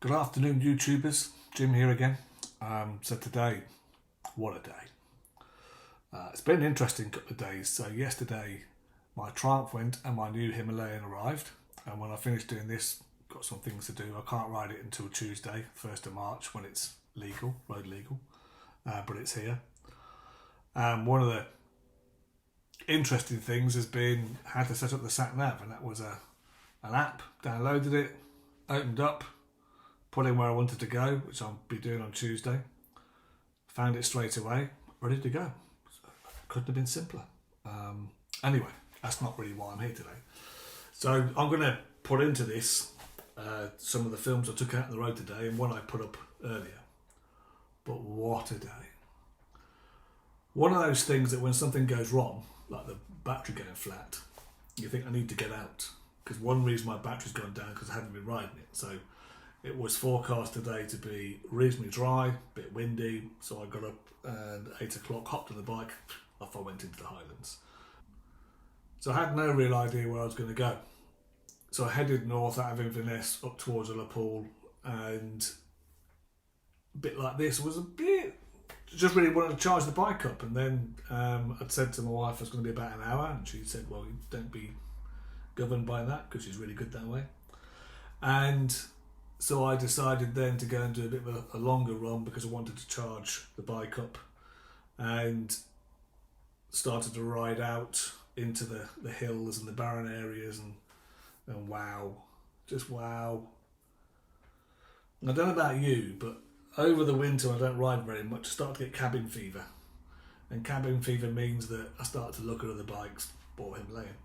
Good afternoon, YouTubers. Jim here again. So today, what a day. It's been an interesting couple of days. So yesterday, my Triumph went and my new Himalayan arrived. And when I finished doing this, got some things to do. I can't ride it until Tuesday, 1st of March, when it's legal, road legal. But it's here. One of the interesting things has been how to set up the sat nav, and that was an app. Downloaded it, opened up, put in where I wanted to go, which I'll be doing on Tuesday. Found it straight away, ready to go. Couldn't have been simpler. Anyway, that's not really why I'm here today. So I'm going to put into this some of the films I took out on the road today and one I put up earlier. But what a day. One of those things that when something goes wrong, like the battery going flat, you think I need to get out. Because one reason my battery's gone down because I haven't been riding it. So it was forecast today to be reasonably dry, a bit windy, so I got up and 8 o'clock, hopped on the bike, off I went into the Highlands. So I had no real idea where I was going to go. So I headed north out of Inverness up towards Liverpool, and a bit like this was a bit, just really wanted to charge the bike up. And then I'd said to my wife it was going to be about an hour, and she said, well, you don't be governed by that, because she's really good that way. And so I decided then to go and do a bit of a longer run because I wanted to charge the bike up, and started to ride out into the hills and the barren areas, and wow, just wow. I don't know about you, but over the winter I don't ride very much. I start to get cabin fever, and cabin fever means that I start to look at other bikes, bought Himalayan,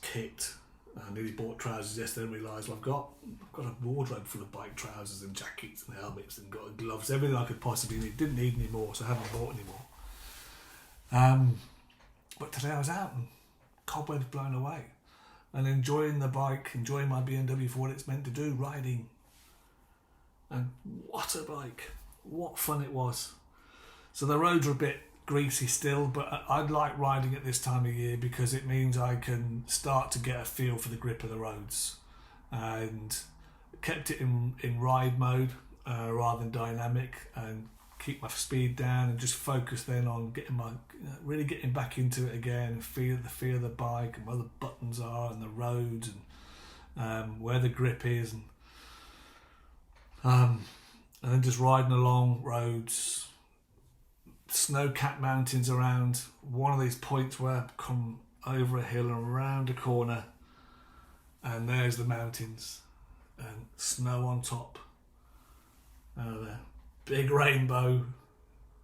kit. I nearly bought trousers yesterday and realised I've got a wardrobe full of bike trousers and jackets and helmets and got gloves, everything I could possibly need. Didn't need any more, so I haven't bought any more. But today I was out and cobwebs blown away and enjoying the bike, enjoying my BMW for what it's meant to do, riding. And what a bike, what fun it was. So the roads are a bit greasy still, but I'd like riding at this time of year because it means I can start to get a feel for the grip of the roads, and kept it in ride mode rather than dynamic, and keep my speed down and just focus then on getting really getting back into it again and feel the bike and where the buttons are and the roads and where the grip is, and then just riding along roads, snow-capped mountains around. One of these points where I come over a hill and around a corner, and there's the mountains and snow on top, and a big rainbow,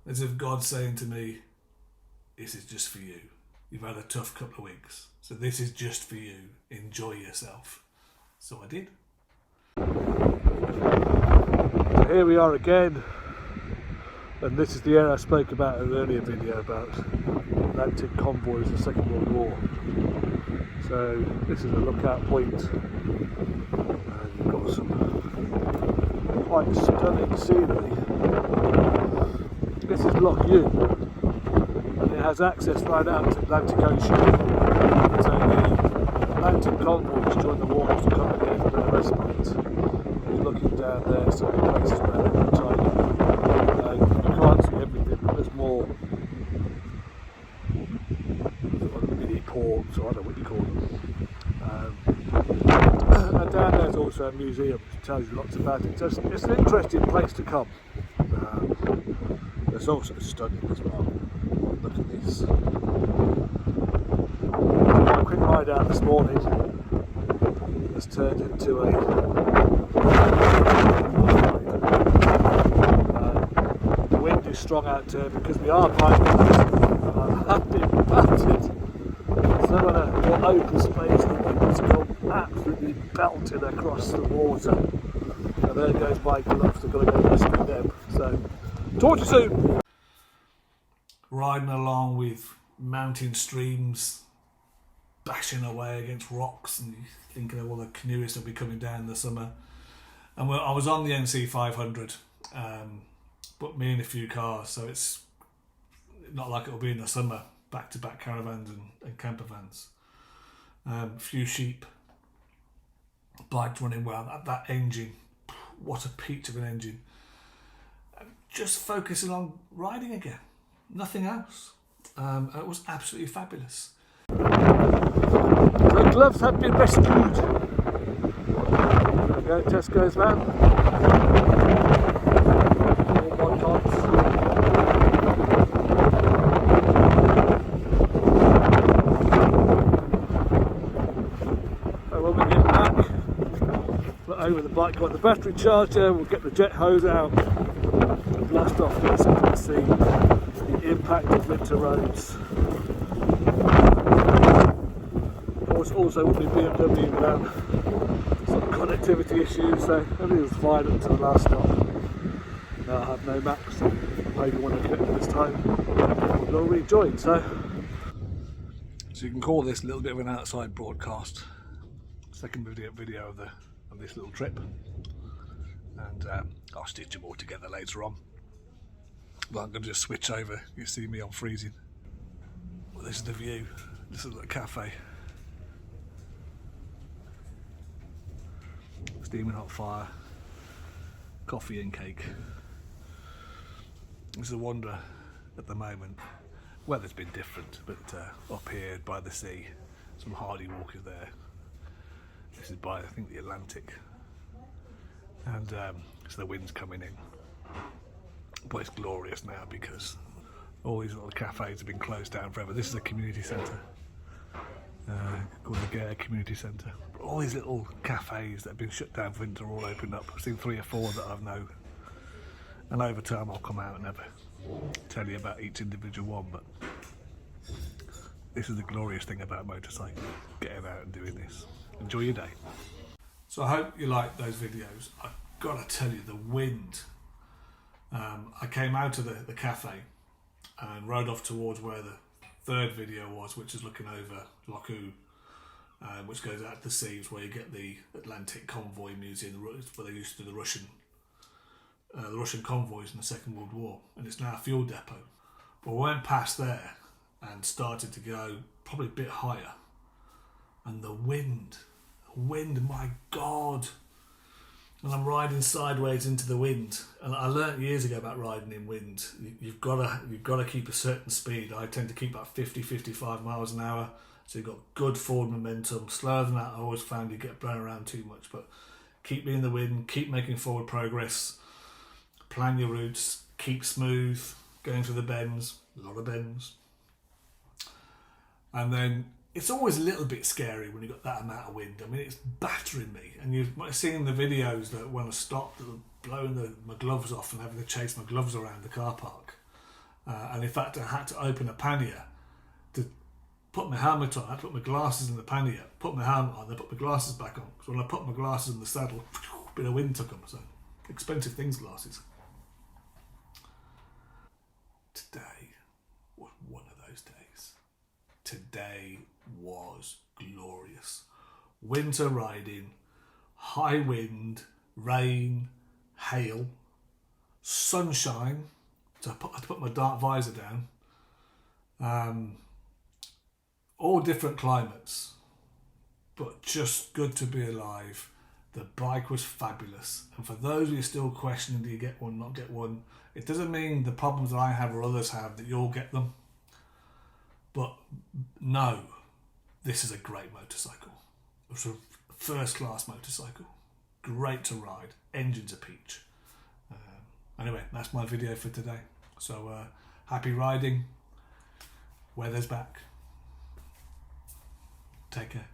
as if God's saying to me, this is just for you. You've had a tough couple of weeks, so this is just for you. Enjoy yourself. So I did. So here we are again. And this is the area I spoke about in an earlier video about Atlantic convoys in the Second World War. So this is a lookout point, and you've got some quite stunning scenery. This is Loch Ewe, and it has access right out to the Atlantic Ocean. So the Atlantic convoys during the war used to come and get a bit of respite. You're looking down there, some of the places where they were tied up. Can't see everything, but there's more sort of mini ports, or I don't know what you call them. And down there's also a museum which tells you lots about it. So it's an interesting place to come. It's also stunning as well. Look at this. My quick ride out this morning has turned into a strong out there because we are biking, and I have been battered. Some of the more open space, the wind's gone absolutely belted across the water, and there goes my gloves. I've got to go rescue them. So talk to you soon. Riding along with mountain streams bashing away against rocks, and you're thinking of all the canoeists that'll be coming down in the summer. And I was on the NC 500, but me and a few cars, so it's not like it'll be in the summer, back-to-back caravans and camper vans. A few sheep, Bike's running well. That engine, what a peach of an engine. Just focusing on riding again, nothing else. It was absolutely fabulous. The gloves have been rescued. There we go, Tesco's van. All mod pods. So when we get back, put over the bike, got the battery charger, we'll get the jet hose out and blast off this so you can see the impact of winter roads. Also will be BMW without some connectivity issues, so everything was fine until the last stop. Now I have no maps, so maybe when I connect this time we'll really join. So you can call this a little bit of an outside broadcast. Second video of this little trip, and I'll stitch them all together later on. But I'm going to just switch over. You see me, I'm freezing. Well, this is the view. This is the cafe. Steaming hot fire, coffee and cake. It's a wonder at the moment. Weather's been different, but up here by the sea, some hardy walkers there. This is by, I think, the Atlantic, and so the wind's coming in. But it's glorious now because all these little cafes have been closed down forever. This is a community centre. Called the Gare Community Centre. All these little cafes that have been shut down for winter all opened up. I've seen 3 or 4 that I've known, and over time I'll come out and never tell you about each individual one, but this is the glorious thing about motorcycling, getting out and doing this. Enjoy your day. So I hope you like those videos. I've got to tell you, the wind. I came out of the cafe and rode off towards where the third video was, which is looking over Lochoo, which goes out to the sea, where you get the Atlantic Convoy Museum, where they used to do the Russian convoys in the Second World War, and it's now a fuel depot. But we went past there and started to go probably a bit higher, and the wind, my God! And I'm riding sideways into the wind. And I learnt years ago about riding in wind. You've got to keep a certain speed. I tend to keep about 50-55 miles an hour. So you've got good forward momentum. Slower than that, I always found you get blown around too much. But keep me in the wind, keep making forward progress, plan your routes, keep smooth, going through the bends, a lot of bends. And then it's always a little bit scary when you've got that amount of wind. I mean, it's battering me. And you've seen the videos that when I stopped, that were blowing my gloves off and having to chase my gloves around the car park. And in fact, I had to open a pannier to put my helmet on. I had to put my glasses in the pannier, put my helmet on, then put my glasses back on. So when I put my glasses in the saddle, a bit of wind took them. So expensive things, glasses. Today was one of those days. Today was glorious. Winter riding, high wind, rain, hail, sunshine. So I had to put my dark visor down. All different climates, but just good to be alive. The bike was fabulous. And for those of you still questioning, do you get one, not get one, it doesn't mean the problems that I have or others have that you'll get them. But no, this is a great motorcycle. It's a first-class motorcycle. Great to ride. Engine's a peach. Anyway, that's my video for today. So happy riding. Weather's back. Take care.